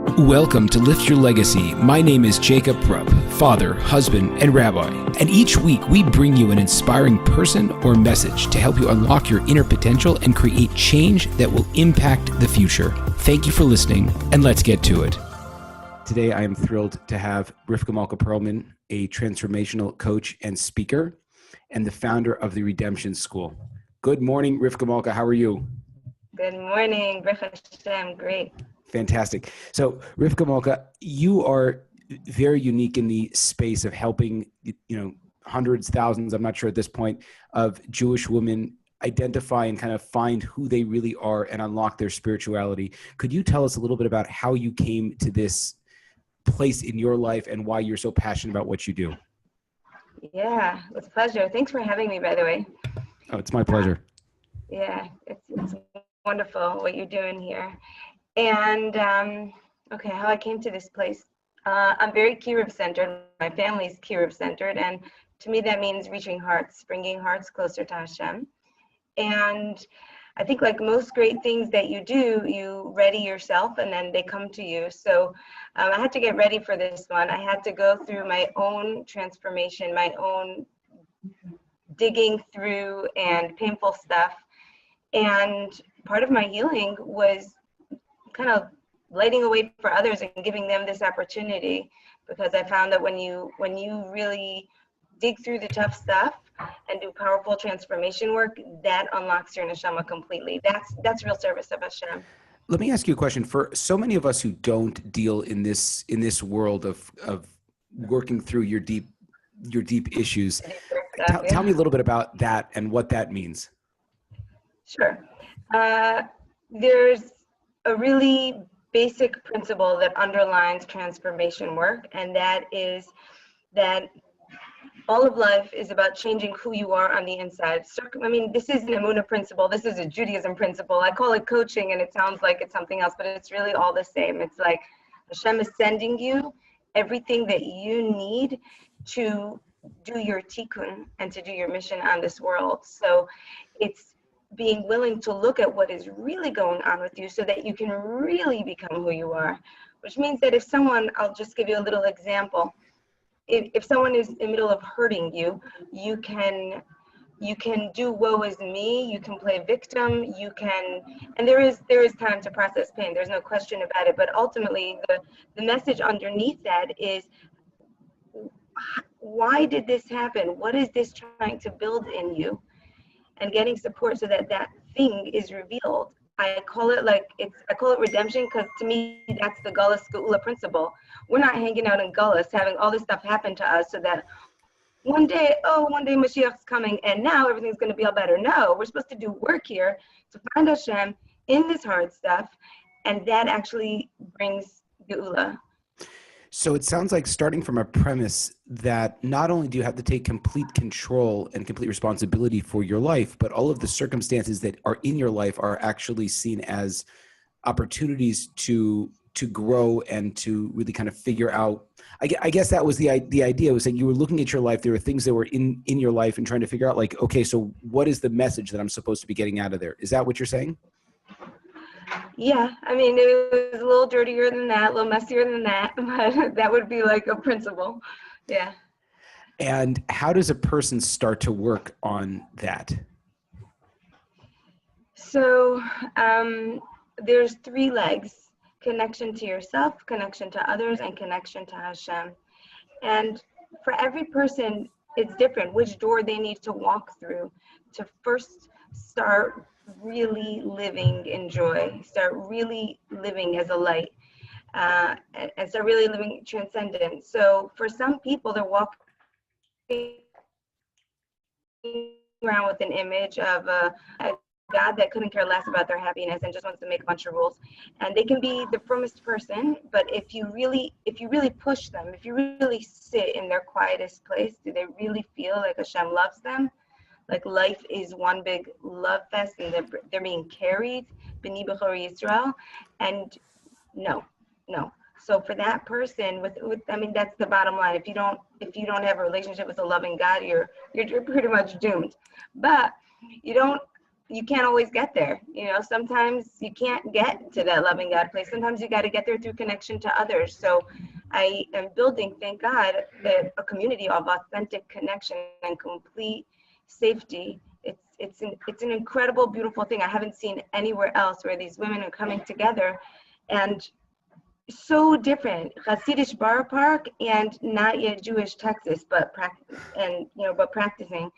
Welcome to Lift Your Legacy. My name is Jacob Rupp, father, husband, and rabbi. And each week we bring you an inspiring person or message to help you unlock your inner potential and create change that will impact the future. Thank you for listening, and let's get to it. Today I am thrilled to have Rivka Malka, a transformational coach and speaker, and the founder of the Redemption School. Good morning, Rivka Malka. How are you? Good morning. Baruch Hashem. Great. Fantastic. So, Rivka Malka, you are very unique in the space of helping, hundreds, thousands, I'm not sure at this point, of Jewish women identify and kind of find who they really are and unlock their spirituality. Could you tell us a little bit about how you came to this place in your life and why you're so passionate about what you do? Yeah, it's a pleasure. Thanks for having me, by the way. Oh, it's my pleasure. Yeah, it's wonderful what you're doing here. And okay, how I came to this place. I'm very Kiruv-centered. My family's Kiruv-centered, and to me that means reaching hearts, bringing hearts closer to Hashem. And I think like most great things that you do, you ready yourself and then they come to you. So I had to get ready for this one. I had to go through my own transformation, my own digging through and painful stuff. And part of my healing was kind of lighting a way for others and giving them this opportunity, because I found that when you really dig through the tough stuff and do powerful transformation work, that unlocks your neshama completely. That's real service of Hashem. Let me ask you a question. For so many of us who don't deal in this world of working through your deep issues, tell me a little bit about that and what that means. Sure. There's a really basic principle that underlines transformation work, and that is that all of life is about changing who you are on the inside. I mean, this is an Emunah principle. This is a Judaism principle. I call it coaching, and it sounds like it's something else, but it's really all the same. It's like Hashem is sending you everything that you need to do your tikkun and to do your mission on this world. So it's being willing to look at what is really going on with you so that you can really become who you are, which means that if someone, I'll just give you a little example. If someone is in the middle of hurting you, you can do woe is me, you can play victim, and there is time to process pain, there's no question about it, but ultimately the message underneath that is, why did this happen? What is this trying to build in you? And getting support so that that thing is revealed. I call it redemption, because to me that's the Gullus Geula principle. We're not hanging out in Gullus having all this stuff happen to us so that one day Mashiach's coming and now everything's going to be all better. No, we're supposed to do work here to find Hashem in this hard stuff, and that actually brings Geula. So it sounds like, starting from a premise that not only do you have to take complete control and complete responsibility for your life, but all of the circumstances that are in your life are actually seen as opportunities to grow and to really kind of figure out. I guess that was the idea, was that you were looking at your life. There were things that were in your life and trying to figure out, like, okay, so what is the message that I'm supposed to be getting out of there? Is that what you're saying? Yeah, I mean, it was a little dirtier than that, a little messier than that, but that would be like a principle. Yeah. And how does a person start to work on that? So there's 3 legs: connection to yourself, connection to others, and connection to Hashem. And for every person, it's different which door they need to walk through to first start really living in joy, start really living as a light, and start really living transcendent. So for some people, they're walking around with an image of a God that couldn't care less about their happiness and just wants to make a bunch of rules. And they can be the firmest person, but if you really push them, if you really sit in their quietest place, do they really feel like Hashem loves them? Like life is one big love fest and they're being carried, B'ni B'chor Yisrael, and no. So for that person, with I mean, that's the bottom line. If you don't have a relationship with a loving God, you're pretty much doomed. But you don't you can't always get there. You know, sometimes you can't get to that loving God place. Sometimes you got to get there through connection to others. So I am building, thank God, a community of authentic connection and complete safety. It's an incredible, beautiful thing I haven't seen anywhere else, where these women are coming together and so different. Hasidic Bar Park and not yet Jewish Texas, but practicing.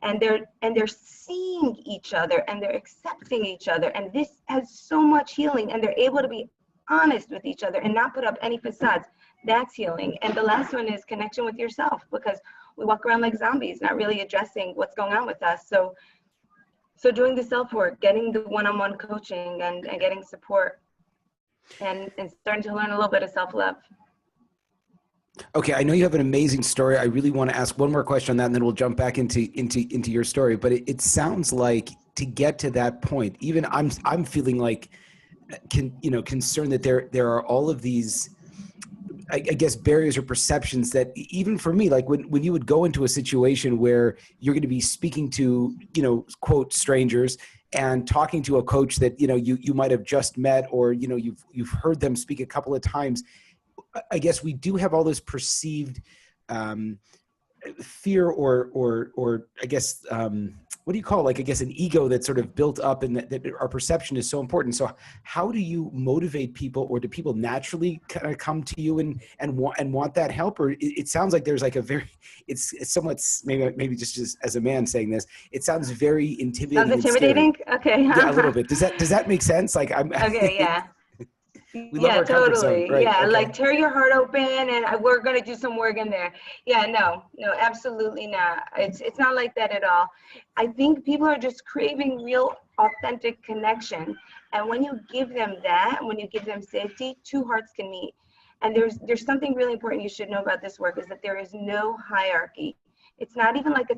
And they're seeing each other and they're accepting each other, and this has so much healing, and they're able to be honest with each other and not put up any facades. That's healing. And the last one is connection with yourself, because we walk around like zombies, not really addressing what's going on with us. So doing the self work, getting the one-on-one coaching and getting support, and starting to learn a little bit of self-love. Okay, I know you have an amazing story. I really want to ask one more question on that, and then we'll jump back into your story. But it sounds like to get to that point, even I'm feeling like, concerned that there are all of these, I guess, barriers or perceptions that even for me, like when you would go into a situation where you're going to be speaking to, quote, strangers, and talking to a coach that, you might have just met, or, you've heard them speak a couple of times. I guess we do have all this perceived fear or I guess, what do you call, like, I guess an ego that's sort of built up, and that our perception is so important. So how do you motivate people, or do people naturally kind of come to you and want that help? Or it sounds like there's like it's somewhat, maybe just as a man saying this, it sounds very intimidating. Sounds intimidating? Okay. Yeah, a little bit. Does that make sense? Like Okay, yeah. We love our comfort zone, right? Yeah, okay. Like tear your heart open and we're going to do some work in there. Yeah, no, absolutely not. It's not like that at all. I think people are just craving real, authentic connection. And when you give them that, when you give them safety, two hearts can meet. And there's something really important you should know about this work, is that there is no hierarchy. It's not even like a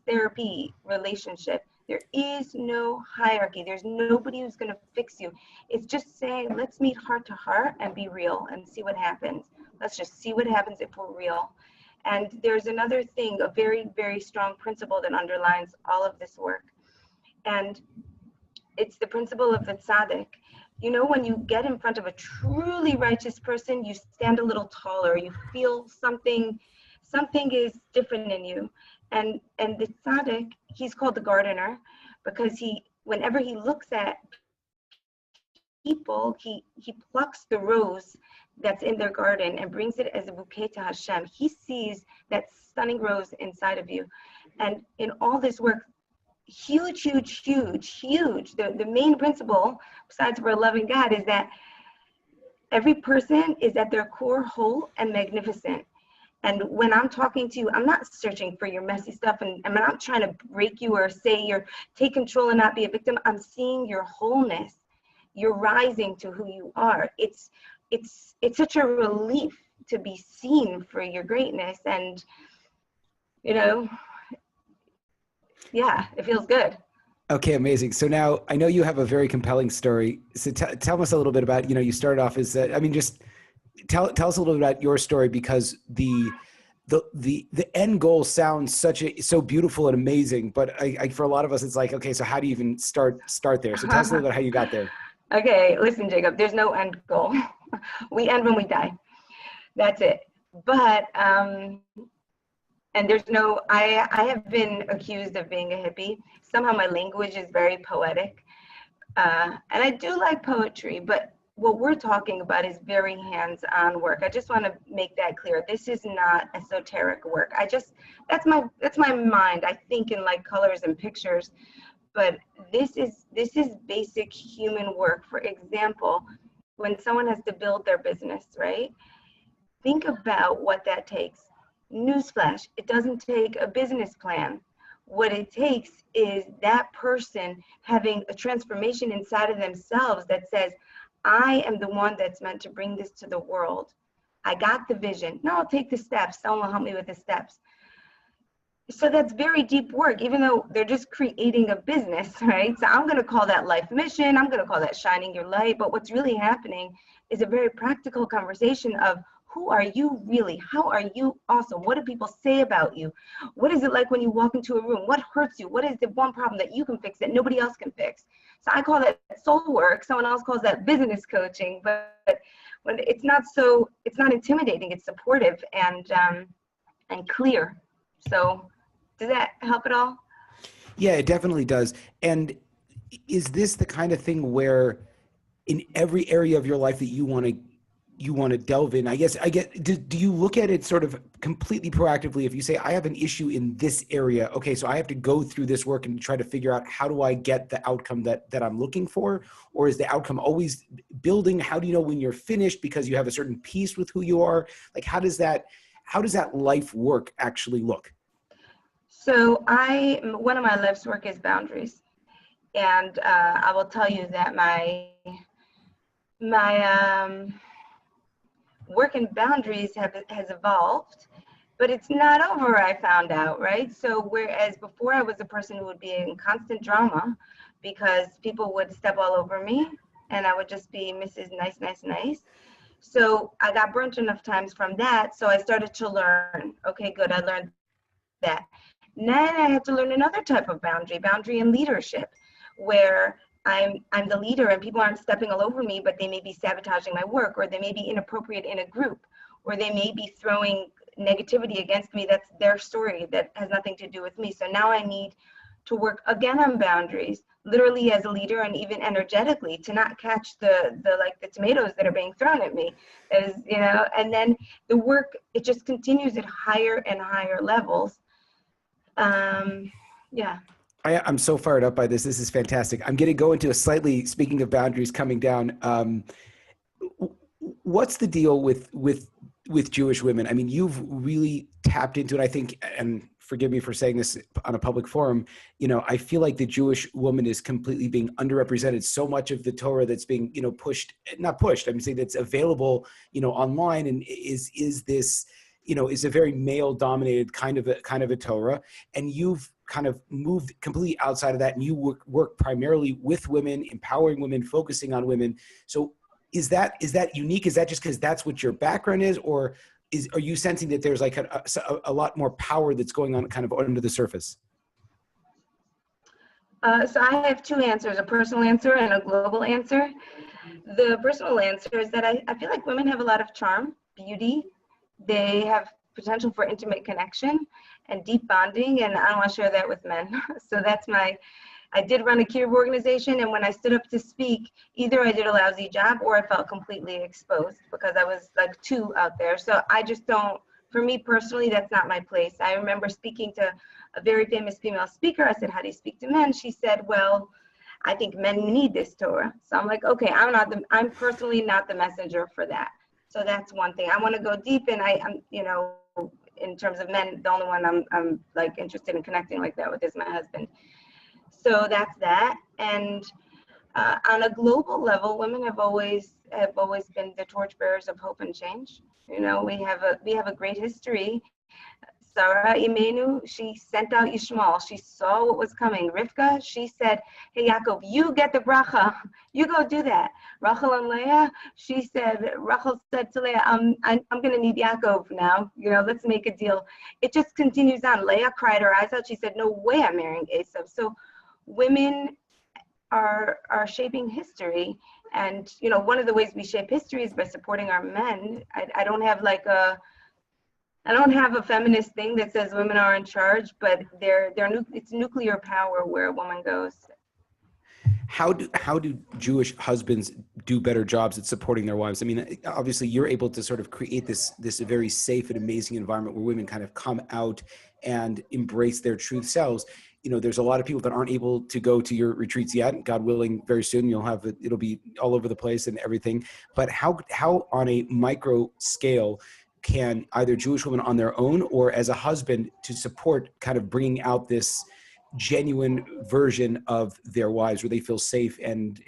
therapy relationship. There is no hierarchy. There's nobody who's going to fix you. It's just saying, let's meet heart to heart and be real and see what happens. Let's just see what happens if we're real. And there's another thing, a very, very strong principle that underlines all of this work. And it's the principle of the tzaddik. When you get in front of a truly righteous person, you stand a little taller. You feel something is different in you. And the tzaddik, he's called the gardener, because whenever he looks at people, he plucks the rose that's in their garden and brings it as a bouquet to Hashem. He sees that stunning rose inside of you. And in all this work, huge, the main principle, besides for a loving God, is that every person is at their core whole and magnificent. And when I'm talking to you, I'm not searching for your messy stuff, and I'm not trying to break you or say take control and not be a victim. I'm seeing your wholeness. You're rising to who you are. It's such a relief to be seen for your greatness, and yeah, it feels good. Okay, amazing. So now I know you have a very compelling story. So tell us a little bit about, you started off as just tell us a little bit about your story, because the end goal sounds so beautiful and amazing, but for a lot of us, it's like, okay, so how do you even start there? So tell us a little bit how you got there. Okay, listen, Jacob, there's no end goal. We end when we die. That's it. But, and there's no, I have been accused of being a hippie. Somehow my language is very poetic. And I do like poetry, but what we're talking about is very hands-on work. I just want to make that clear. This is not esoteric work. That's my mind. I think in like colors and pictures, but this is basic human work. For example, when someone has to build their business, right? Think about what that takes. Newsflash, it doesn't take a business plan. What it takes is that person having a transformation inside of themselves that says, I am the one that's meant to bring this to the world. I got the vision. Now I'll take the steps. Someone will help me with the steps. So that's very deep work, even though they're just creating a business, right? So I'm going to call that life mission. I'm going to call that shining your light. But what's really happening is a very practical conversation of who are you really? How are you awesome? What do people say about you? What is it like when you walk into a room? What hurts you? What is the one problem that you can fix that nobody else can fix? So I call that soul work. Someone else calls that business coaching. But when it's not intimidating. It's supportive and clear. So does that help at all? Yeah, it definitely does. And is this the kind of thing where in every area of your life that you want to delve in, I get, do you look at it sort of completely proactively? If you say, I have an issue in this area, okay, so I have to go through this work and try to figure out how do I get the outcome that I'm looking for? Or is the outcome always building? How do you know when you're finished because you have a certain peace with who you are? Like, how does that life work actually look? So one of my life's work is boundaries. And I will tell you that my work in boundaries has evolved, but it's not over, I found out, right? So whereas before I was a person who would be in constant drama because people would step all over me and I would just be Mrs. Nice, nice, nice. So I got burnt enough times from that. So I started to learn, okay, good, I learned that. Then I had to learn another type of boundary in leadership, where I'm the leader and people aren't stepping all over me, but they may be sabotaging my work, or they may be inappropriate in a group, or they may be throwing negativity against me. That's their story. That has nothing to do with me. So now I need to work again on boundaries, literally as a leader and even energetically, to not catch the tomatoes that are being thrown at me. As and then the work, it just continues at higher and higher levels. Yeah. I'm so fired up by this. This is fantastic. I'm going to go into speaking of boundaries coming down. What's the deal with Jewish women? I mean, you've really tapped into it, I think, and forgive me for saying this on a public forum, I feel like the Jewish woman is completely being underrepresented. So much of the Torah that's being, not pushed, I'm saying that's available, online, and is this, is a very male dominated kind of a Torah. And you've kind of moved completely outside of that, and you work primarily with women, empowering women, focusing on women. So is that unique? Is that just because that's what your background is, or are you sensing that there's like a lot more power that's going on kind of under the surface? So I have two answers, a personal answer and a global answer. The personal answer is that I feel like women have a lot of charm, beauty. They have potential for intimate connection and deep bonding, and I don't want to share that with men. So I did run a kibbutz organization, and when I stood up to speak, either I did a lousy job or I felt completely exposed because I was like too out there. So I just don't, for me personally, that's not my place. I remember speaking to a very famous female speaker. I said, how do you speak to men? She said, well, I think men need this Torah. So I'm like, okay, I'm personally not the messenger for that. So that's one thing. I want to go deep, and I'm, in terms of men, the only one I'm like interested in connecting like that with is my husband. So that's that. And on a global level, women have always been the torchbearers of hope and change. We have a great history. Sarah Imenu, she sent out Yishmael. She saw what was coming. Rivka, she said, hey, Yaakov, you get the bracha. You go do that. Rachel and Leah, Rachel said to Leah, I'm going to need Yaakov now. Let's make a deal. It just continues on. Leah cried her eyes out. She said, no way I'm marrying Esav. So women are shaping history. And, one of the ways we shape history is by supporting our men. I don't have a feminist thing that says women are in charge, but it's nuclear power where a woman goes. How do Jewish husbands do better jobs at supporting their wives? I mean, obviously you're able to sort of create this very safe and amazing environment where women kind of come out and embrace their true selves. There's a lot of people that aren't able to go to your retreats yet. God willing, very soon it'll be all over the place and everything. But how on a micro scale can either Jewish women on their own or as a husband to support kind of bringing out this genuine version of their wives where they feel safe and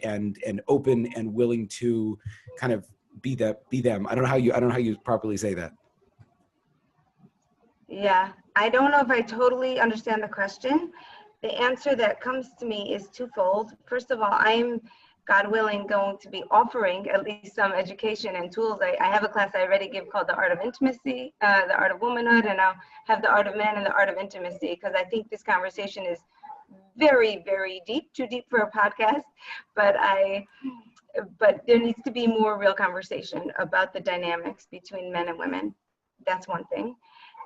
open and willing to kind of be them? I don't know how you properly say that. Yeah, I don't know if I totally understand the question. The answer that comes to me is twofold. First of all, I'm God willing, going to be offering at least some education and tools. I have a class I already give called The Art of Intimacy, The Art of Womanhood, and I'll have The Art of Men and The Art of Intimacy, because I think this conversation is very, very deep, too deep for a podcast, but there needs to be more real conversation about the dynamics between men and women. That's one thing.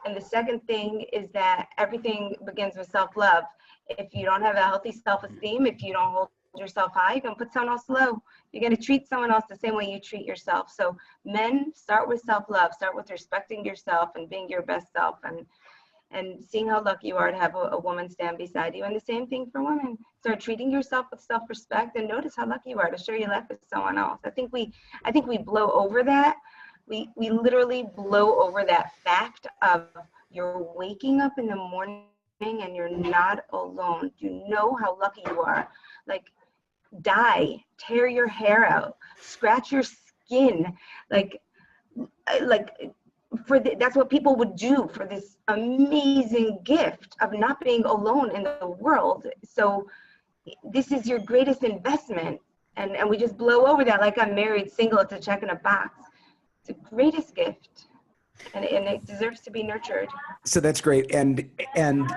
And the second thing is that everything begins with self-love. If you don't have a healthy self-esteem, if you don't hold yourself high, you're going to put someone else low. You're going to treat someone else the same way you treat yourself. So men, start with self-love. Start with respecting yourself and being your best self, and seeing how lucky you are to have a woman stand beside you. And the same thing for women. Start treating yourself with self-respect, and notice how lucky you are to share your life with someone else. I think we blow over that. We literally blow over that fact of you're waking up in the morning and you're not alone. You know how lucky you are. Like, die, tear your hair out, scratch your skin, that's what people would do for this amazing gift of not being alone in the world. So this is your greatest investment, and we just blow over that like I'm married, single, it's a check in a box. It's the greatest gift, and it deserves to be nurtured. So that's great. And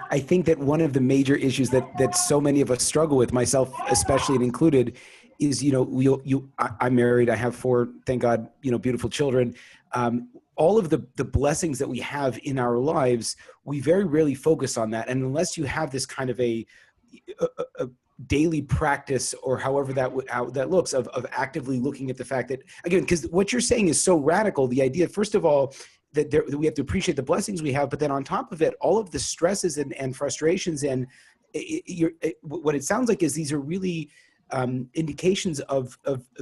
I think that one of the major issues that so many of us struggle with, myself especially included, is, I'm married, I have 4, thank God, beautiful children. All of the blessings that we have in our lives, we very rarely focus on that. And unless you have this kind of a daily practice, or however how that looks, of actively looking at the fact that, again, because what you're saying is so radical, the idea, first of all, that we have to appreciate the blessings we have, but then on top of it, all of the stresses and frustrations, and what it sounds like is these are really indications of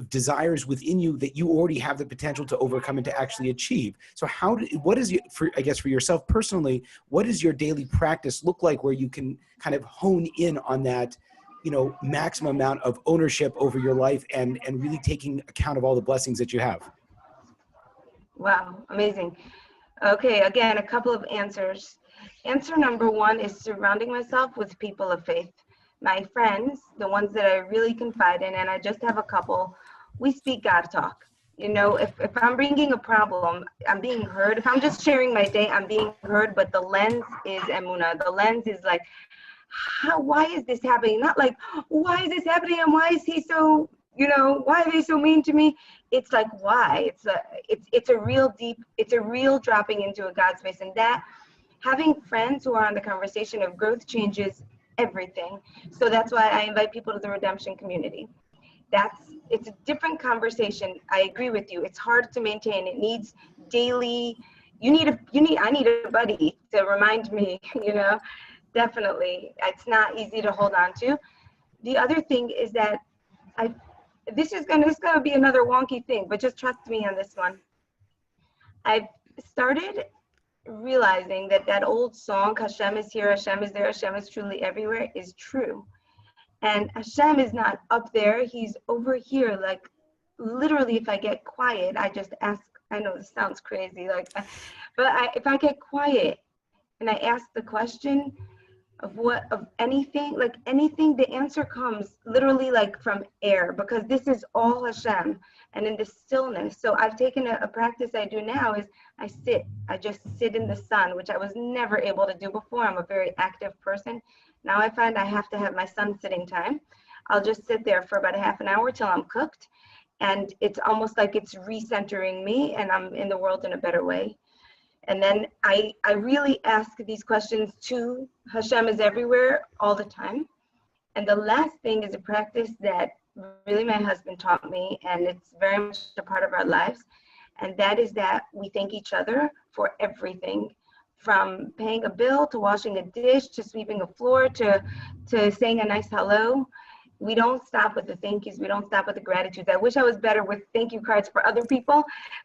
desires within you that you already have the potential to overcome and to actually achieve. So for yourself personally, what does your daily practice look like where you can kind of hone in on that, maximum amount of ownership over your life and really taking account of all the blessings that you have? Wow, amazing. Okay, again, a couple of answers. Answer number 1 is surrounding myself with people of faith. My friends, the ones that I really confide in, and I just have a couple, we speak God talk. If I'm bringing a problem, I'm being heard. If I'm just sharing my day, I'm being heard, but the lens is emunah. The lens is like, why is this happening? Not like, why is this happening and why is he so, why are they so mean to me? It's like, why? It's a real dropping into a God space, and that having friends who are on the conversation of growth changes everything. So that's why I invite people to the redemption community. It's a different conversation. I agree with you. It's hard to maintain. It needs daily. I need a buddy to remind me, definitely. It's not easy to hold on to. The other thing is that this is gonna be another wonky thing, but just trust me on this one. I've started realizing that old song, Hashem is here, Hashem is there, Hashem is truly everywhere, is true. And Hashem is not up there, he's over here. Like, literally, if I get quiet, I just ask, I know this sounds crazy, if I get quiet and I ask the question of anything, the answer comes literally like from air, because this is all Hashem, and in the stillness. So I've taken a practice I do now is I just sit in the sun, which I was never able to do before. I'm a very active person. Now I find I have to have my sun sitting time. I'll just sit there for about a half an hour till I'm cooked, and it's almost like it's recentering me and I'm in the world in a better way. And then I really ask these questions to Hashem is everywhere all the time. And the last thing is a practice that really my husband taught me, and it's very much a part of our lives. And that is that we thank each other for everything, from paying a bill to washing a dish to sweeping a floor to saying a nice hello. We don't stop with the thank yous. We don't stop with the gratitudes. I wish I was better with thank you cards for other people,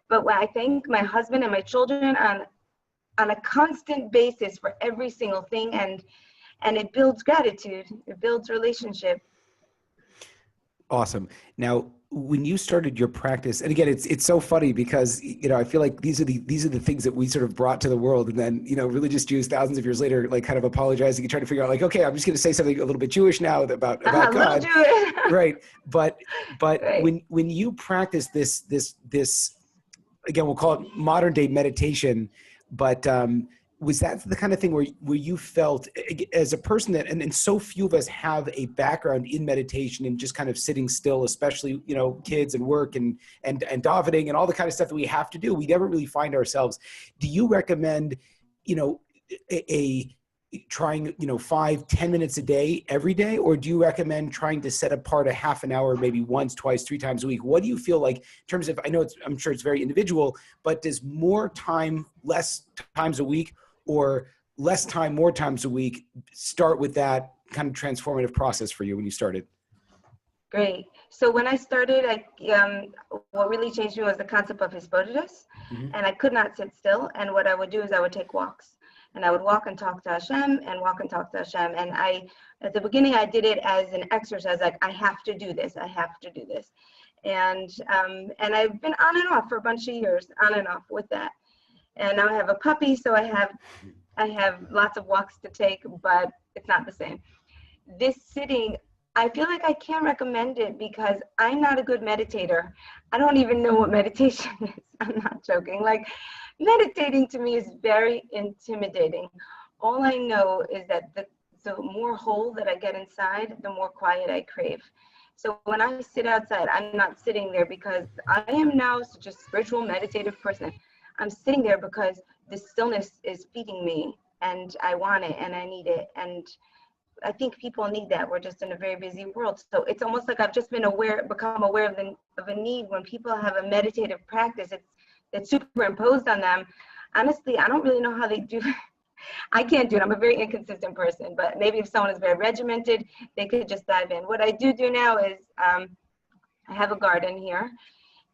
but when I thank my husband and my children on a constant basis for every single thing, and it builds gratitude. It builds relationship. Awesome. Now, when you started your practice, and again, it's so funny because, I feel like these are the things that we sort of brought to the world. And then, religious Jews thousands of years later, like kind of apologizing and trying to figure out like, okay, I'm just going to say something a little bit Jewish now about Little God. Jewish. Right. But Right. when you practice this, again, we'll call it modern day meditation, but, was that the kind of thing where you felt as a person that, and so few of us have a background in meditation and just kind of sitting still, especially, kids and work and davening and all the kind of stuff that we have to do. We never really find ourselves. Do you recommend, a trying, 5-10 minutes a day, every day? Or do you recommend trying to set apart a half an hour, maybe once, twice, 3 times a week? What do you feel like in terms of, I'm sure it's very individual, but does more time, less times a week, or less time, more times a week, start with that kind of transformative process for you when you started? Great. So when I started, what really changed me was the concept of hisbodedus, and I could not sit still. And what I would do is I would take walks, and I would walk and talk to Hashem, and walk and talk to Hashem. And at the beginning, I did it as an exercise, like I have to do this, I have to do this, and I've been on and off for a bunch of years, on and off with that. And now I have a puppy, so I have lots of walks to take, but it's not the same. This sitting, I feel like I can't recommend it because I'm not a good meditator. I don't even know what meditation is. I'm not joking. Like, meditating to me is very intimidating. All I know is that the more whole that I get inside, the more quiet I crave. So when I sit outside, I'm not sitting there because I am now such a spiritual meditative person. I'm sitting there because the stillness is feeding me and I want it and I need it. And I think people need that. We're just in a very busy world. So it's almost like I've just become aware of a need when people have a meditative practice. It's superimposed on them. Honestly, I don't really know how they do it. I can't do it. I'm a very inconsistent person, but maybe if someone is very regimented, they could just dive in. What I do now is I have a garden here,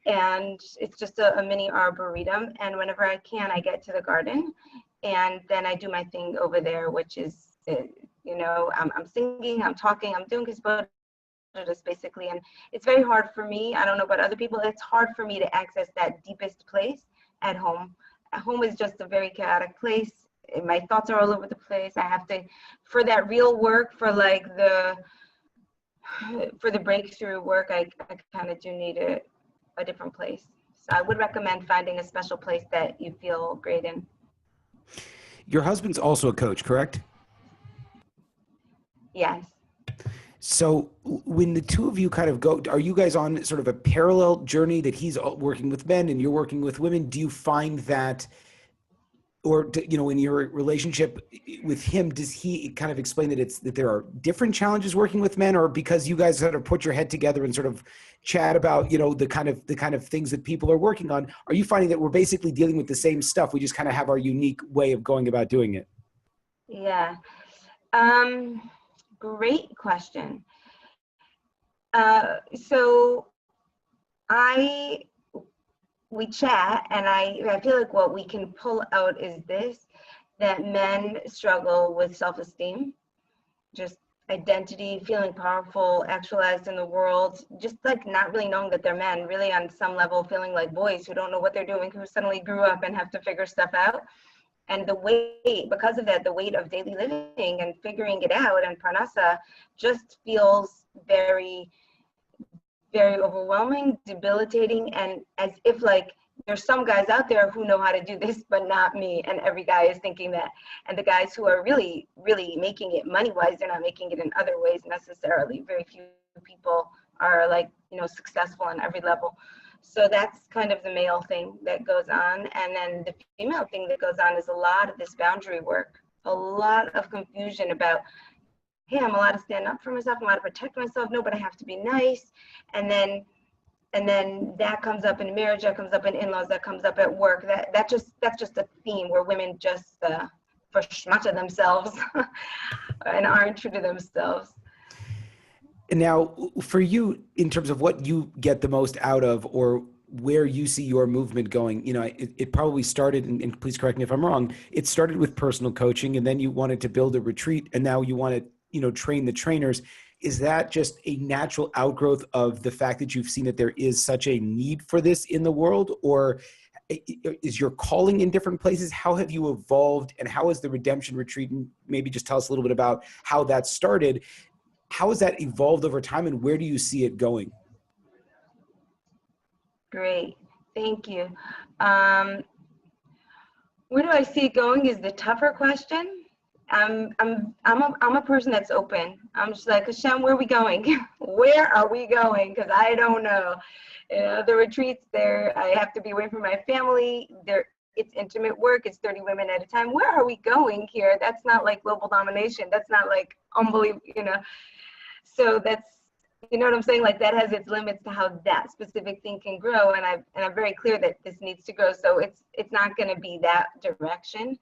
and it's just a mini arboretum. And whenever I can, I get to the garden, and then I do my thing over there, which is, I'm singing, I'm talking, I'm doing hisbodedus basically. And it's very hard for me. I don't know about other people. It's hard for me to access that deepest place at home. At home is just a very chaotic place. My thoughts are all over the place. I have to, for that real work, for the breakthrough work, I kind of do need a different place. So I would recommend finding a special place that you feel great in. Your husband's also a coach, correct? Yes. So when the two of you kind of go, are you guys on sort of a parallel journey that he's working with men and you're working with women? Do you find that, or, in your relationship with him, does he kind of explain that there are different challenges working with men, or because you guys sort of put your head together and sort of chat about, the kind of things that people are working on, are you finding that we're basically dealing with the same stuff? We just kind of have our unique way of going about doing it? Yeah. Great question. So we chat, and I feel like what we can pull out is that men struggle with self-esteem, just identity, feeling powerful, actualized in the world, just like not really knowing that they're men, really on some level feeling like boys who don't know what they're doing, who suddenly grew up and have to figure stuff out. And because of that, the weight of daily living and figuring it out and parnasa just feels very, very overwhelming, debilitating, and as if like there's some guys out there who know how to do this, but not me. And every guy is thinking that. And the guys who are really, really making it money-wise, they're not making it in other ways necessarily. Very few people are successful on every level. So that's kind of the male thing that goes on. And then the female thing that goes on is a lot of this boundary work, a lot of confusion about, hey, I'm allowed to stand up for myself, I'm allowed to protect myself, no, but I have to be nice. And then that comes up in marriage, that comes up in in-laws, that comes up at work. That's just a theme where women just verschmata themselves and aren't true to themselves. And now for you, in terms of what you get the most out of, or where you see your movement going, it probably started, and please correct me if I'm wrong, it started with personal coaching, and then you wanted to build a retreat, and now you want to, train the trainers. Is that just a natural outgrowth of the fact that you've seen that there is such a need for this in the world, or is your calling in different places? How have you evolved, and how is the Redemption Retreat? And maybe just tell us a little bit about how that started. How has that evolved over time, and where do you see it going? Great, thank you. Where do I see it going is the tougher question. I'm a person that's open. I'm just like, Hashem, where are we going? Where are we going? Because I don't know. You know, the retreats there, I have to be away from my family. It's intimate work. It's 30 women at a time. Where are we going here? That's not like global domination. That's not like unbelievable, you know. So that's, you know what I'm saying? Like that has its limits to how that specific thing can grow. And I'm very clear that this needs to grow. So it's not going to be that direction.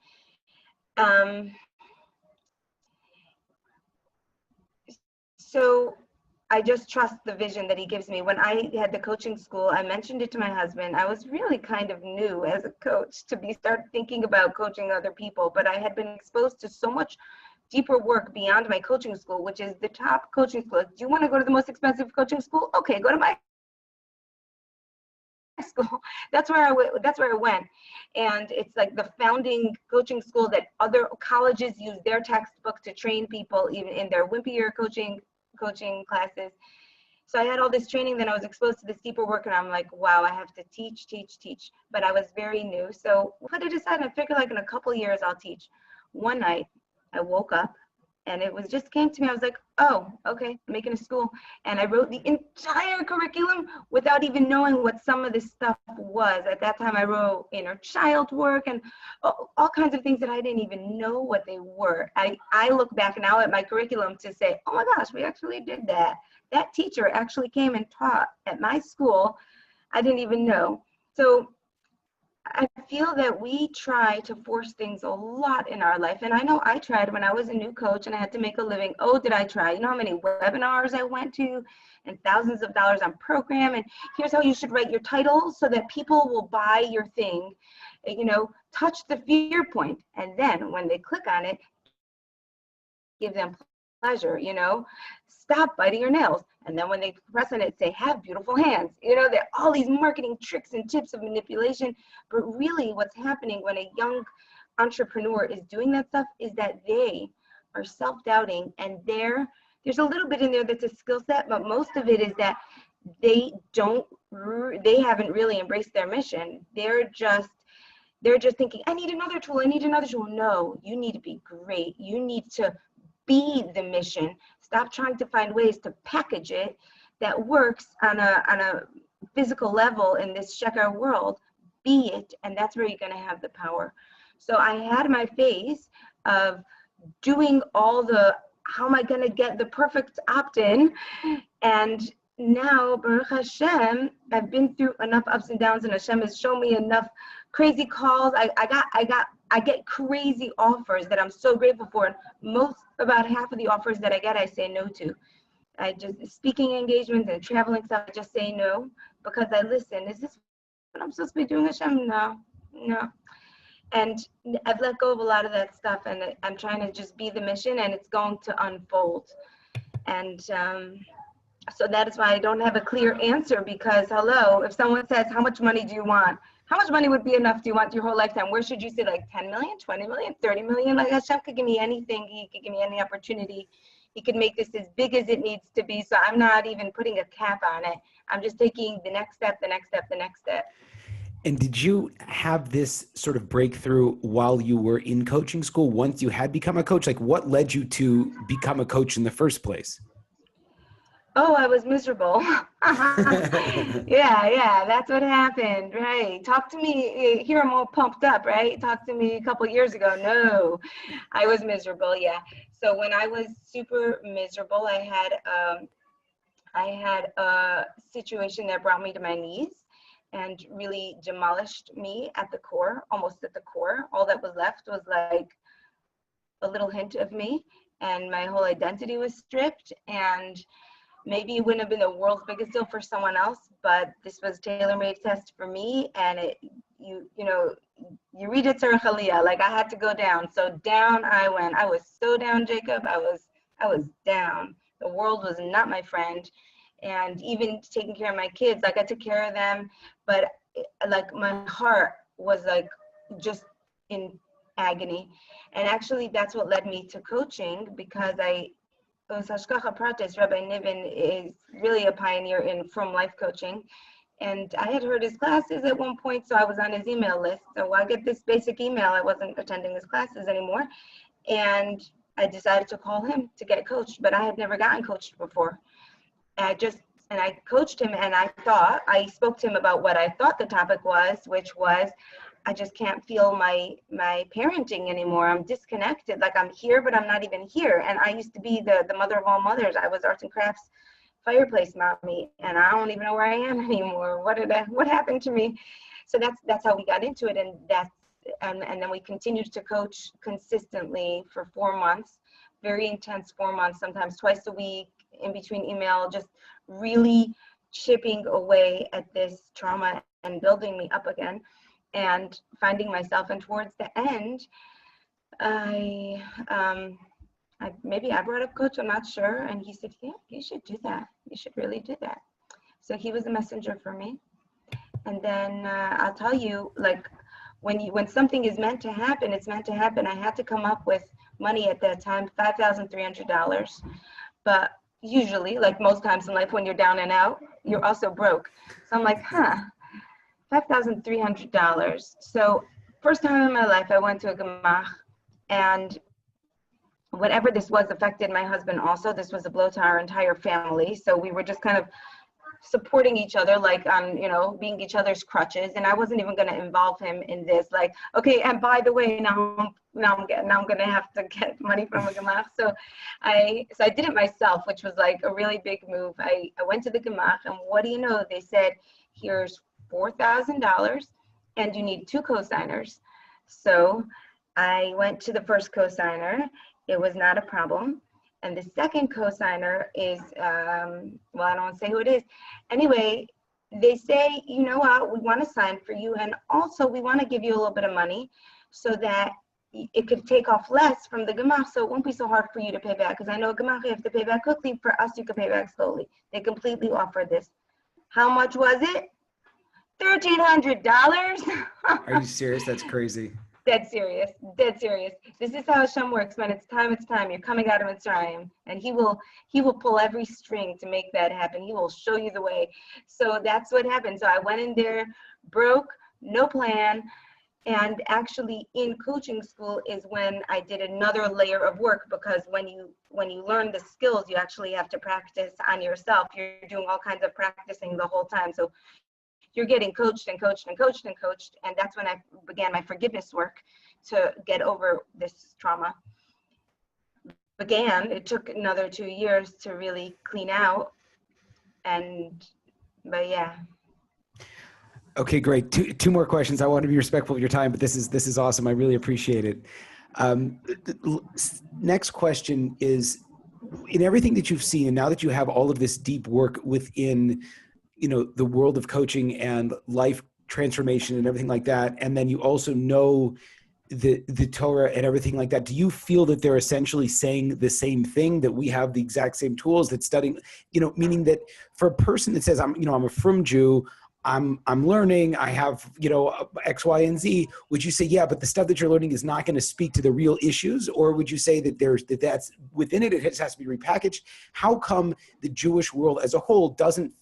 So I just trust the vision that he gives me. When I had the coaching school, I mentioned it to my husband. I was really kind of new as a coach to start thinking about coaching other people, but I had been exposed to so much deeper work beyond my coaching school, which is the top coaching school. Do you want to go to the most expensive coaching school? Okay, go to my school. That's where I went. And it's like the founding coaching school that other colleges use their textbook to train people, even in their wimpier coaching classes. So I had all this training, then I was exposed to this deeper work, and I'm like, wow, I have to teach. But I was very new. So what I decided, I figured like in a couple of years I'll teach. One night I woke up and it just came to me. I was like, oh, okay, I'm making a school. And I wrote the entire curriculum without even knowing what some of this stuff was. At that time, I wrote inner child work and all kinds of things that I didn't even know what they were. I look back now at my curriculum to say, oh my gosh, we actually did that. That teacher actually came and taught at my school. I didn't even know. So I feel that we try to force things a lot in our life. And I know I tried when I was a new coach and I had to make a living. Oh, did I try? You know how many webinars I went to and thousands of dollars on program. And here's how you should write your title so that people will buy your thing. You know, touch the fear point. And then when they click on it, give them pleasure, you know, stop biting your nails. And then when they press on it, say, have beautiful hands. You know, there are all these marketing tricks and tips of manipulation. But really what's happening when a young entrepreneur is doing that stuff is that they are self-doubting, and there's a little bit in there that's a skill set, but most of it is that they haven't really embraced their mission. They're just thinking, I need another tool. No, you need to be great. You need to be the mission. Stop trying to find ways to package it that works on a physical level in this sheker world. Be it, and that's where you're going to have the power. So I had my phase of doing all the, how am I going to get the perfect opt-in? And now, Baruch Hashem, I've been through enough ups and downs, and Hashem has shown me enough crazy calls. I get crazy offers that I'm so grateful for. And about half of the offers that I get, I say no to. I just, speaking engagements and traveling stuff, I just say no, because I listen. Is this what I'm supposed to be doing, Hashem? No. And I've let go of a lot of that stuff, and I'm trying to just be the mission, and it's going to unfold. And so that is why I don't have a clear answer, because hello, if someone says, how much money do you want? How much money would be enough? Do you want your whole lifetime? Where should you say, like 10 million, 20 million, 30 million? Like Hashem could give me anything. He could give me any opportunity. He could make this as big as it needs to be. So I'm not even putting a cap on it. I'm just taking the next step, the next step, the next step. And did you have this sort of breakthrough while you were in coaching school, once you had become a coach? Like, what led you to become a coach in the first place? Oh, I was miserable. Yeah, that's what happened, right? Talk to me, here I'm all pumped up, right? Talk to me a couple years ago. No, I was miserable, yeah. So when I was super miserable, I had a situation that brought me to my knees and really demolished me at the core, almost at the core. All that was left was like a little hint of me, and my whole identity was stripped. And maybe it wouldn't have been the world's biggest deal for someone else, but this was tailor-made test for me. And you read it, Tzarech Aliyah, like I had to go down. So down I went. I was so down, Jacob. I was down, The world was not my friend. And even taking care of my kids, like I took care of them, but like my heart was like just in agony. And actually that's what led me to coaching, because Hashgacha Pratis, Rabbi Niven is really a pioneer in from life coaching. And I had heard his classes at one point, so I was on his email list. So I get this basic email. I wasn't attending his classes anymore. And I decided to call him to get coached, but I had never gotten coached before. And I coached him, and I spoke to him about what I thought the topic was, which was, I just can't feel my parenting anymore. I'm disconnected. Like I'm here, but I'm not even here. And I used to be the mother of all mothers. I was arts and crafts fireplace mommy, and I don't even know where I am anymore. What happened to me? So that's how we got into it, and then we continued to coach consistently for 4 months, very intense 4 months, sometimes twice a week, in between email, just really chipping away at this trauma and building me up again and finding myself. And towards the end, maybe I brought up coach, I'm not sure. And he said, yeah, you should do that. You should really do that. So he was a messenger for me. And then I'll tell you, like when something is meant to happen, it's meant to happen. I had to come up with money at that time, $5,300. But usually, like most times in life, when you're down and out, you're also broke. So I'm like, $5,300. So first time in my life, I went to a gemach, and whatever this was affected my husband also. This was a blow to our entire family. So we were just kind of supporting each other, like being each other's crutches. And I wasn't even going to involve him in this. Like, okay, and by the way, now I'm going to have to get money from a gemach. So I did it myself, which was like a really big move. I went to the gemach, and what do you know? They said, here's $4,000, and you need 2 co-signers. So I went to the first co-signer. It was not a problem. And the second co-signer is, I don't want to say who it is. Anyway, they say, you know what, we want to sign for you. And also we want to give you a little bit of money so that it could take off less from the gemach, so it won't be so hard for you to pay back. Because I know gemach, you have to pay back quickly. For us, you could pay back slowly. They completely offered this. How much was it? $1,300. Are you serious? That's crazy. Dead serious. This is how Hashem works. When it's time, you're coming out of Mitzrayim, and he will pull every string to make that happen. He will show you the way. So that's what happened. So I went in there broke, no plan. And actually in coaching school is when I did another layer of work, because when you learn the skills, you actually have to practice on yourself. You're doing all kinds of practicing the whole time. So you're getting coached and coached and coached and coached. And that's when I began my forgiveness work to get over this trauma. It took another 2 years to really clean out. But yeah. Okay, great. Two more questions. I want to be respectful of your time, but this is awesome. I really appreciate it. Next question is, in everything that you've seen, and now that you have all of this deep work within the world of coaching and life transformation and everything like that, and then you also know the Torah and everything like that, do you feel that they're essentially saying the same thing, that we have the exact same tools, that studying, meaning that for a person that says, I'm a frum Jew, I'm learning, I have, X, Y, and Z, would you say, yeah, but the stuff that you're learning is not going to speak to the real issues? Or would you say that that's within it, it has to be repackaged? How come the Jewish world as a whole doesn't,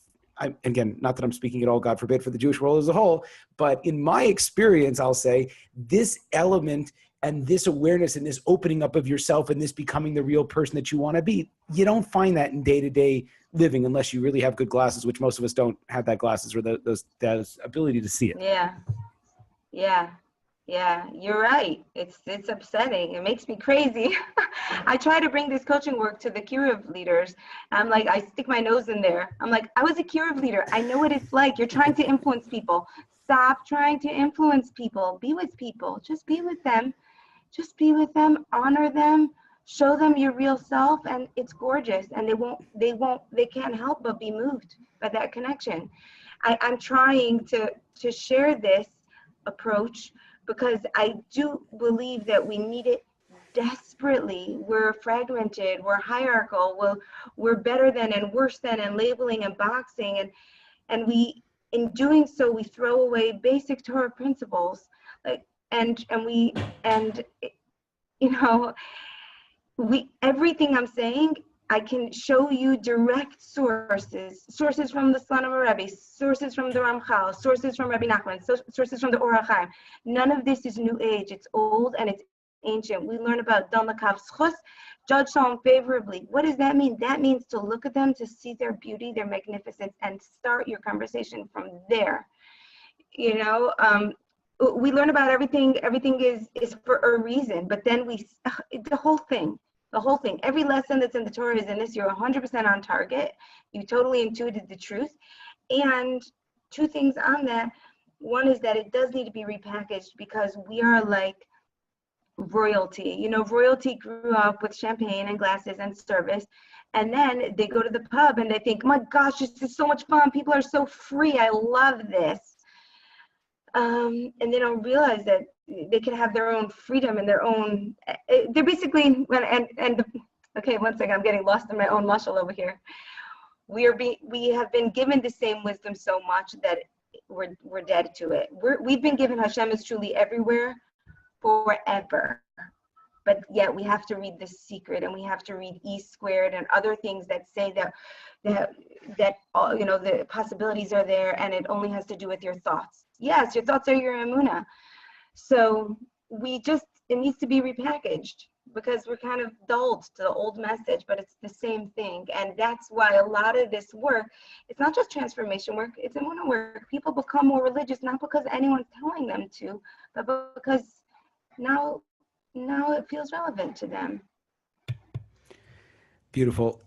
again, not that I'm speaking at all, God forbid, for the Jewish world as a whole, but in my experience, I'll say this element and this awareness and this opening up of yourself and this becoming the real person that you want to be, you don't find that in day-to-day living unless you really have good glasses, which most of us don't have that glasses or that ability to see it. Yeah, you're right. It's upsetting. It makes me crazy. I try to bring this coaching work to the Kiruv leaders. I'm like, I stick my nose in there. I'm like, I was a Kiruv leader. I know what it's like. You're trying to influence people. Stop trying to influence people. Be with people. Just be with them. Honor them. Show them your real self, and it's gorgeous. And they can't help but be moved by that connection. I'm trying to share this approach, because I do believe that we need it desperately. We're fragmented, we're hierarchical, we're better than and worse than, and labeling and boxing, and we, in doing so, we throw away basic Torah principles, like, and you know, everything I'm saying, I can show you direct sources from the Son of a Rebbe, sources from the Ramchal, sources from Rabbi Nachman, sources from the Or HaChaim. None of this is new age. It's old and it's ancient. We learn about Dan Lakav Schus, judge someone favorably. What does that mean? That means to look at them, to see their beauty, their magnificence, and start your conversation from there. You know, we learn about everything. Everything is for a reason, but then the whole thing, every lesson that's in the Torah is in this. You're 100% on target. You totally intuited the truth. And two things on that. One is that it does need to be repackaged, because we are like royalty. You know, royalty grew up with champagne and glasses and service. And then they go to the pub and they think, my gosh, this is so much fun. People are so free. I love this. And they don't realize that they can have their own freedom and their own, they're basically, okay, one second, I'm getting lost in my own muscle over here. We have been given the same wisdom so much that we're dead to it. We've been given Hashem is truly everywhere forever. But yet we have to read The Secret, and we have to read E Squared and other things that say that all, you know, the possibilities are there, and it only has to do with your thoughts. Yes, your thoughts are your emunah. So it needs to be repackaged, because we're kind of dulled to the old message, but it's the same thing. And that's why a lot of this work, it's not just transformation work, it's emunah work. People become more religious, not because anyone's telling them to, but because now it feels relevant to them. Beautiful.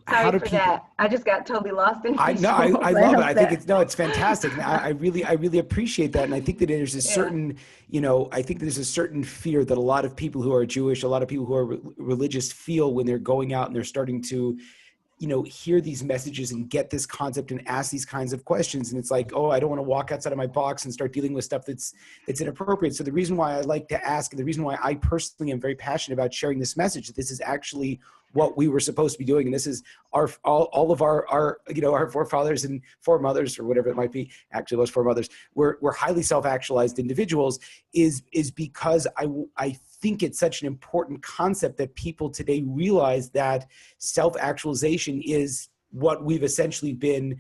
Sorry for that. I just got totally lost in I love it. I think it's fantastic. I really appreciate that. And I think that there's a certain, I think there's a certain fear that a lot of people who are Jewish, a lot of people who are religious feel when they're going out and they're starting to, hear these messages and get this concept and ask these kinds of questions. And it's like, oh, I don't want to walk outside of my box and start dealing with stuff that's inappropriate. So the reason why I like to ask, and the reason why I personally am very passionate about sharing this message, that this is actually what we were supposed to be doing. And this is all of our forefathers and foremothers, or whatever it might be. Actually, those foremothers were highly self-actualized individuals, is because I think it's such an important concept that people today realize that self-actualization is what we've essentially been.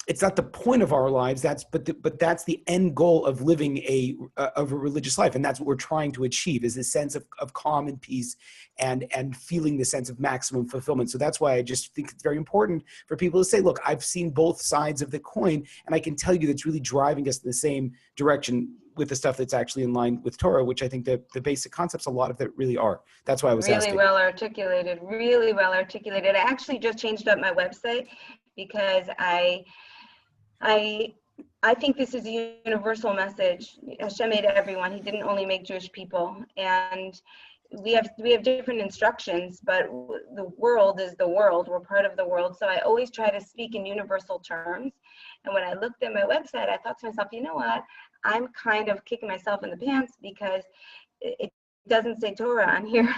It's not the point of our lives, but that's the end goal of living a religious life, and that's what we're trying to achieve, is this sense of calm and peace and feeling the sense of maximum fulfillment. So that's why I just think it's very important for people to say, look, I've seen both sides of the coin, and I can tell you that's really driving us in the same direction with the stuff that's actually in line with Torah, which I think the basic concepts, a lot of that really are. That's why I was asking. Really well articulated. I actually just changed up my website because I think this is a universal message. Hashem made everyone. He didn't only make Jewish people. And we have different instructions, but the world is the world. We're part of the world. So I always try to speak in universal terms. And when I looked at my website, I thought to myself, you know what? I'm kind of kicking myself in the pants because it doesn't say Torah on here.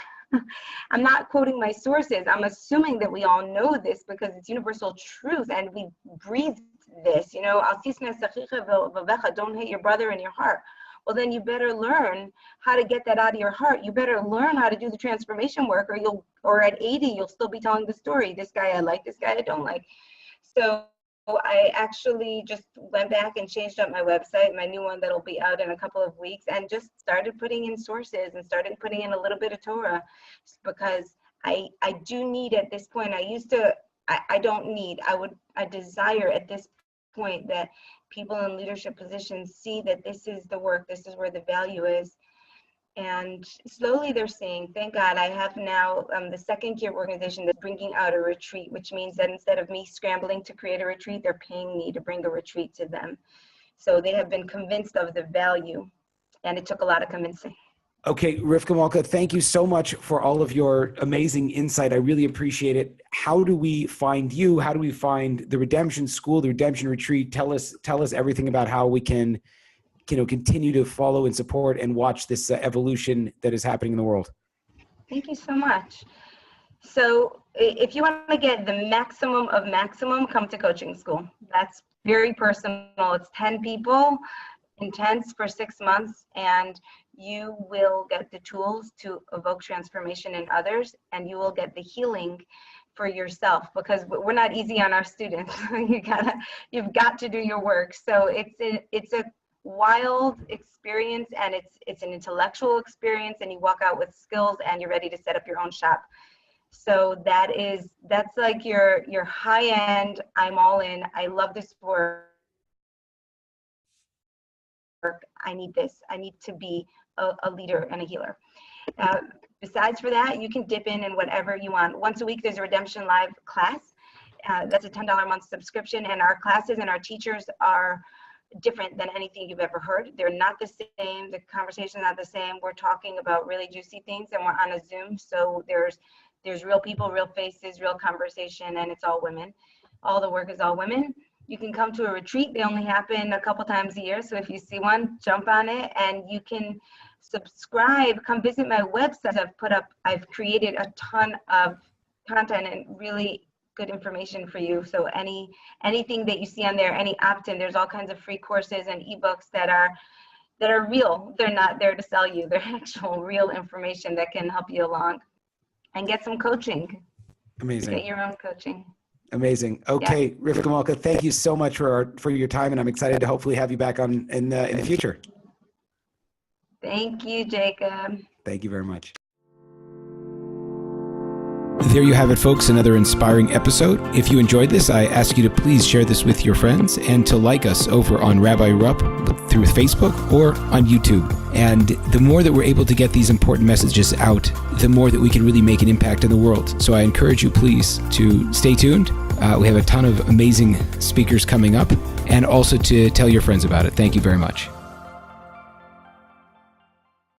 I'm not quoting my sources. I'm assuming that we all know this because it's universal truth and we breathe this, don't hate your brother in your heart. Well, then you better learn how to get that out of your heart. You better learn how to do the transformation work, or at 80, you'll still be telling the story. This guy I like, this guy I don't like. So I actually just went back and changed up my website, my new one that'll be out in a couple of weeks, and just started putting in sources and started putting in a little bit of Torah, because I do need at this point, I desire at this point that people in leadership positions see that this is the work, this is where the value is. And slowly they're seeing, thank God, I have now the second year organization that's bringing out a retreat, which means that instead of me scrambling to create a retreat, they're paying me to bring a retreat to them. So they have been convinced of the value, and it took a lot of convincing. Okay, Rivka Malka, thank you so much for all of your amazing insight. I really appreciate it. How do we find you? How do we find the Redemption School, the Redemption Retreat? Tell us everything about how we can continue to follow and support and watch this evolution that is happening in the world. Thank you so much. So if you want to get the maximum of maximum, come to coaching school. That's very personal. It's 10 people, intense for 6 months, and you will get the tools to evoke transformation in others, and you will get the healing for yourself, because we're not easy on our students. You've got to do your work. So it's a wild experience, and it's an intellectual experience, and you walk out with skills and you're ready to set up your own shop. So that's like your high end, I'm all in, I love this work, I need this, I need to be a leader and a healer. Besides for that, you can dip in whatever you want. Once a week, there's a Redemption Live class. That's a $10 a month subscription, and our classes and our teachers are different than anything you've ever heard. They're not the same. The conversation's not the same. We're talking about really juicy things, and we're on a Zoom, so there's real people, real faces, real conversation, and it's all women. All the work is all women. You can come to a retreat. They only happen a couple times a year, so if you see one, jump on it, and you can subscribe. Come visit my website. I've created a ton of content and really good information for you. So anything that you see on there, any opt-in, there's all kinds of free courses and ebooks that are real. They're not there to sell you. They're actual real information that can help you along. And get some coaching. Amazing. Get your own coaching. Amazing. Okay, yeah. Rivka Malka, thank you so much for your time, and I'm excited to hopefully have you back on in the future. Thank you, Jacob. Thank you very much. There you have it, folks, another inspiring episode. If you enjoyed this, I ask you to please share this with your friends and to like us over on Rabbi Rupp through Facebook or on YouTube. And the more that we're able to get these important messages out, the more that we can really make an impact in the world. So I encourage you, please, to stay tuned. We have a ton of amazing speakers coming up, and also to tell your friends about it. Thank you very much.